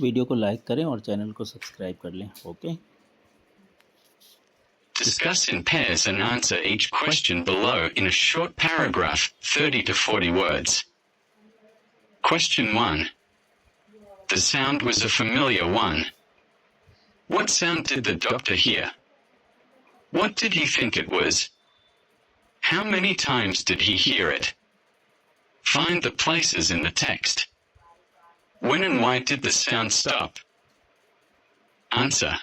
Video को like करें और चैनल को सब्सक्राइब कर लें। Okay. Discuss in pairs and answer each question below in a short paragraph, 30 to 40 words. Question 1. The sound was a familiar one. What sound did the doctor hear? What did he think it was? How many times did he hear it? Find the places in the text. When and why did the sound stop? Answer.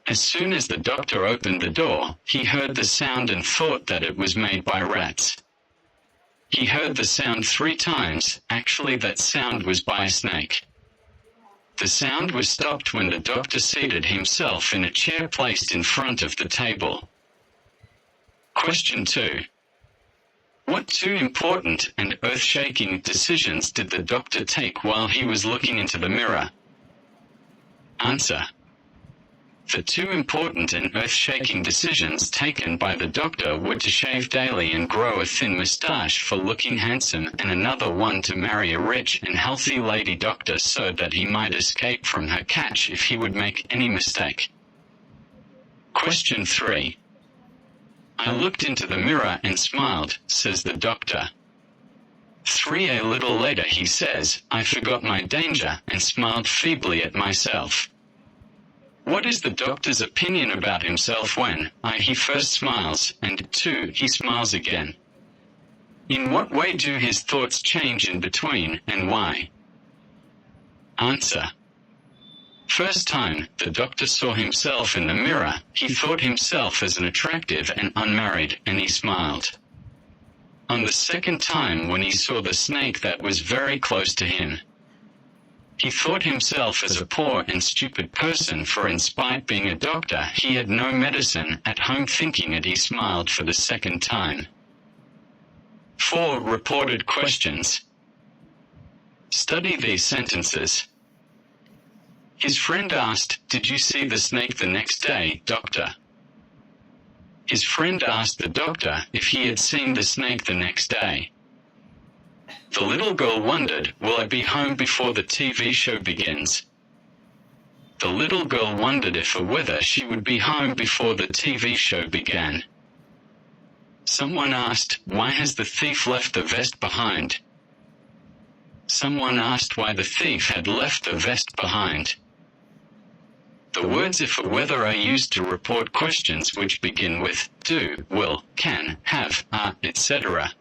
As soon as the doctor opened the door, he heard the sound and thought that it was made by rats. He heard the sound 3 times, actually that sound was by a snake. The sound was stopped when the doctor seated himself in a chair placed in front of the table. Question 2. What 2 important and earth-shaking decisions did the doctor take while he was looking into the mirror? Answer. The 2 important and earth-shaking decisions taken by the doctor were to shave daily and grow a thin moustache for looking handsome, and another one to marry a rich and healthy lady doctor so that he might escape from her catch if he would make any mistake. Question 3. I looked into the mirror and smiled, says the doctor. 3 a little later he says, I forgot my danger and smiled feebly at myself. What is the doctor's opinion about himself when I he first smiles, and 2 he smiles again? In what way do his thoughts change in between, and why? Answer. First time the doctor saw himself in the mirror, he thought himself as an attractive and unmarried, and he smiled. On the second time when he saw the snake that was very close to him, he thought himself as a poor and stupid person, for in spite being a doctor he had no medicine at home, thinking it he smiled for the second time. 4 reported questions. Study these sentences. His friend asked, did you see the snake the next day, doctor? His friend asked the doctor if he had seen the snake the next day. The little girl wondered, will I be home before the TV show begins? The little girl wondered if or whether she would be home before the TV show began. Someone asked, why has the thief left the vest behind? Someone asked why the thief had left the vest behind. The words if or whether are used to report questions which begin with do, will, can, have, are, etc.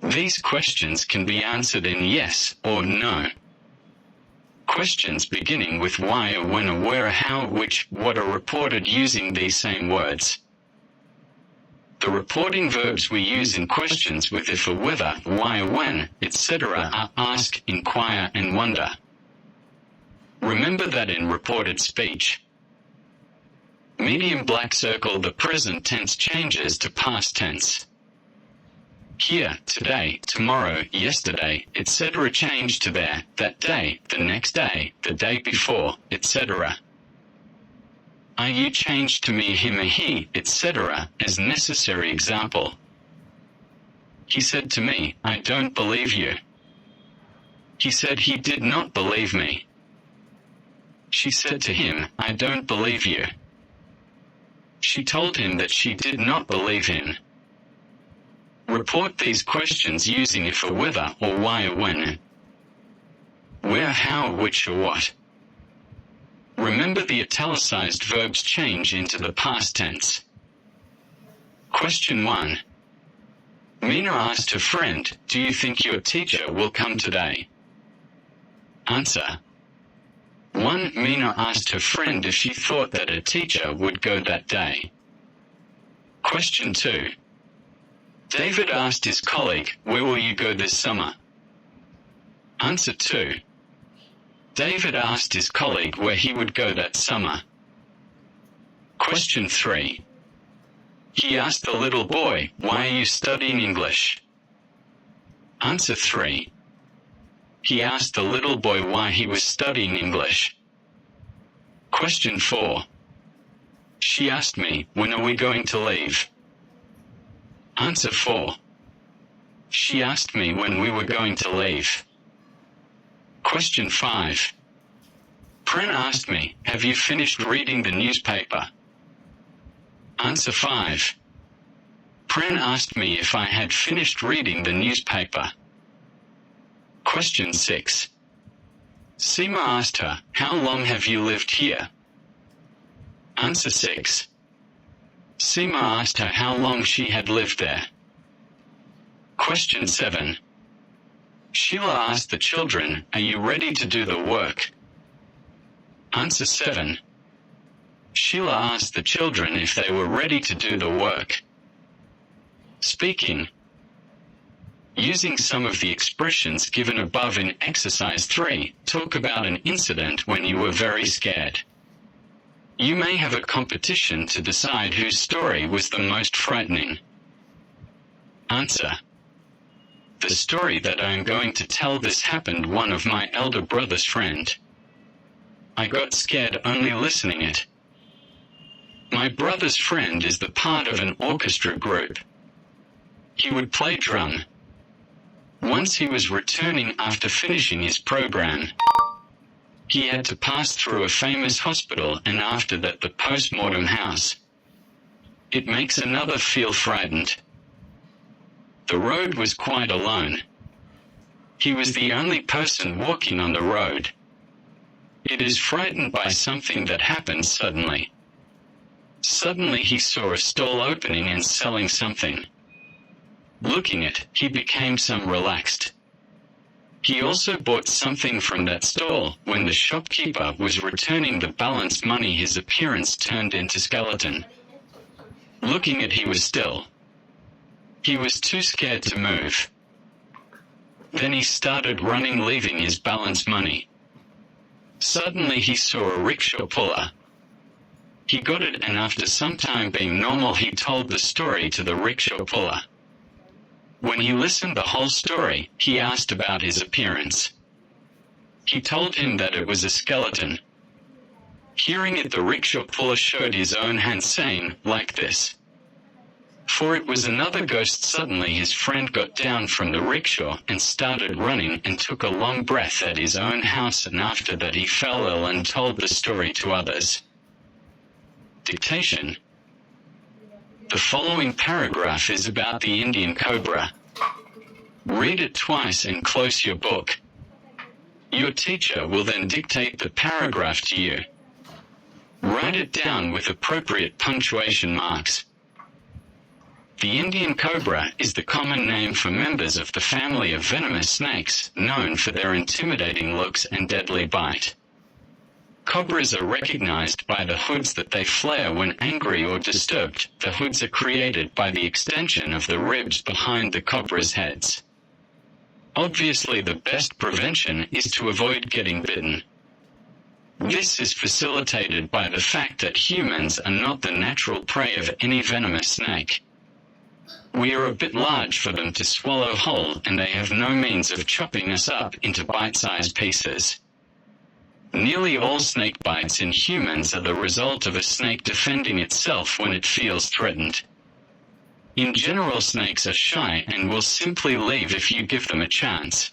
These questions can be answered in yes or no. Questions beginning with why or when or where or how, which, what are reported using these same words. The reporting verbs we use in questions with if or whether, why or when, etc. are ask, inquire, and wonder. Remember that in reported speech, medium black circle, the present tense changes to past tense. Here, today, tomorrow, yesterday, etc. change to there, that day, the next day, the day before, etc. Are you changed to me, him or he, etc. as necessary example. He said to me, I don't believe you. He said he did not believe me. She said to him, I don't believe you. She told him that she did not believe him. Report these questions using if or whether, or why or when. Where, how, which or what. Remember the italicized verbs change into the past tense. Question 1. Mina asked her friend, do you think your teacher will come today? Answer. 1. Mina asked her friend if she thought that her teacher would go that day. Question 2. David asked his colleague, where will you go this summer? Answer 2. David asked his colleague where he would go that summer. Question 3. He asked the little boy, why are you studying English? Answer 3. He asked the little boy why he was studying English. Question 4. She asked me, when are we going to leave? Answer 4. She asked me when we were going to leave. Question 5. Pren asked me, have you finished reading the newspaper? Answer 5. Pren asked me if I had finished reading the newspaper. Question 6. Seema asked her, how long have you lived here? Answer 6. Seema asked her how long she had lived there. Question 7. Sheila asked the children, are you ready to do the work? Answer 7. Sheila asked the children if they were ready to do the work. Speaking. Using some of the expressions given above in exercise 3, talk about an incident when you were very scared. You may have a competition to decide whose story was the most frightening. Answer. The story that I am going to tell this happened one of my elder brother's friend. I got scared only listening it. My brother's friend is the part of an orchestra group. He would play drum. Once he was returning after finishing his program. He had to pass through a famous hospital and after that the post-mortem house. It makes another feel frightened. The road was quite alone. He was the only person walking on the road. It is frightened by something that happened suddenly. Suddenly he saw a stall opening and selling something. Looking at, he became some relaxed. He also bought something from that stall. When the shopkeeper was returning the balanced money, his appearance turned into skeleton. Looking at, he was still. He was too scared to move. Then he started running, leaving his balanced money. Suddenly he saw a rickshaw puller. He got it and after some time being normal he told the story to the rickshaw puller. When he listened the whole story, he asked about his appearance. He told him that it was a skeleton. Hearing it, the rickshaw puller showed his own hand saying, like this. For it was another ghost. Suddenly his friend got down from the rickshaw and started running and took a long breath at his own house, and after that he fell ill and told the story to others. Dictation. The following paragraph is about the Indian cobra. Read it twice and close your book. Your teacher will then dictate the paragraph to you. Write it down with appropriate punctuation marks. The Indian cobra is the common name for members of the family of venomous snakes, known for their intimidating looks and deadly bite. Cobras are recognized by the hoods that they flare when angry or disturbed. The hoods are created by the extension of the ribs behind the cobra's heads. Obviously, the best prevention is to avoid getting bitten. This is facilitated by the fact that humans are not the natural prey of any venomous snake. We are a bit large for them to swallow whole, and they have no means of chopping us up into bite-sized pieces. Nearly all snake bites in humans are the result of a snake defending itself when it feels threatened. In general, snakes are shy and will simply leave if you give them a chance.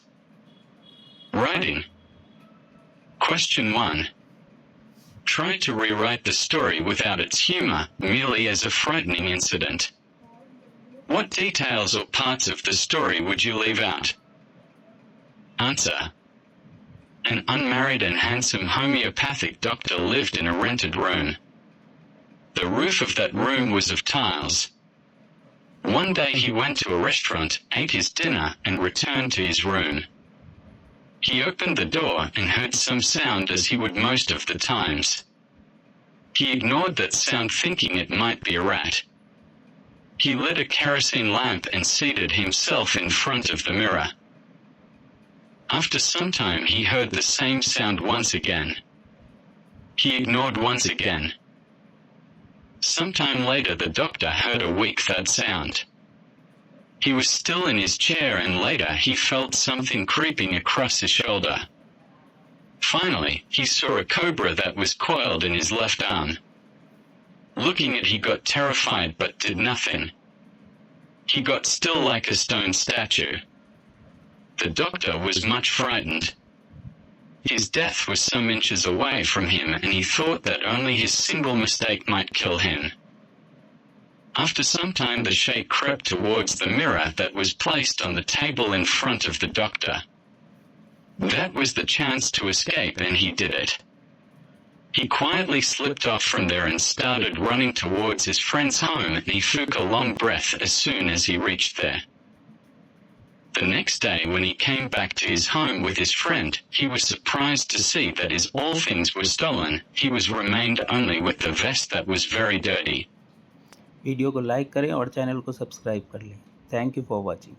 Writing. Question 1. Try to rewrite the story without its humor, merely as a frightening incident. What details or parts of the story would you leave out? Answer. An unmarried and handsome homeopathic doctor lived in a rented room. The roof of that room was of tiles. One day he went to a restaurant, ate his dinner, and returned to his room. He opened the door and heard some sound, as he would most of the times. He ignored that sound, thinking it might be a rat. He lit a kerosene lamp and seated himself in front of the mirror. After some time he heard the same sound once again. He ignored once again. Some time later the doctor heard a weak thud sound. He was still in his chair, and later he felt something creeping across his shoulder. Finally, he saw a cobra that was coiled in his left arm. Looking at it, he got terrified but did nothing. He got still like a stone statue. The doctor was much frightened. His death was some inches away from him, and he thought that only his single mistake might kill him. After some time the sheikh crept towards the mirror that was placed on the table in front of the doctor. That was the chance to escape, and he did it. He quietly slipped off from there and started running towards his friend's home, and he took a long breath as soon as he reached there. The next day when he came back to his home with his friend, he was surprised to see that his all things were stolen. He was remained only with the vest that was very dirty. Video को like करें और channel को subscribe कर लें। Thank you for watching.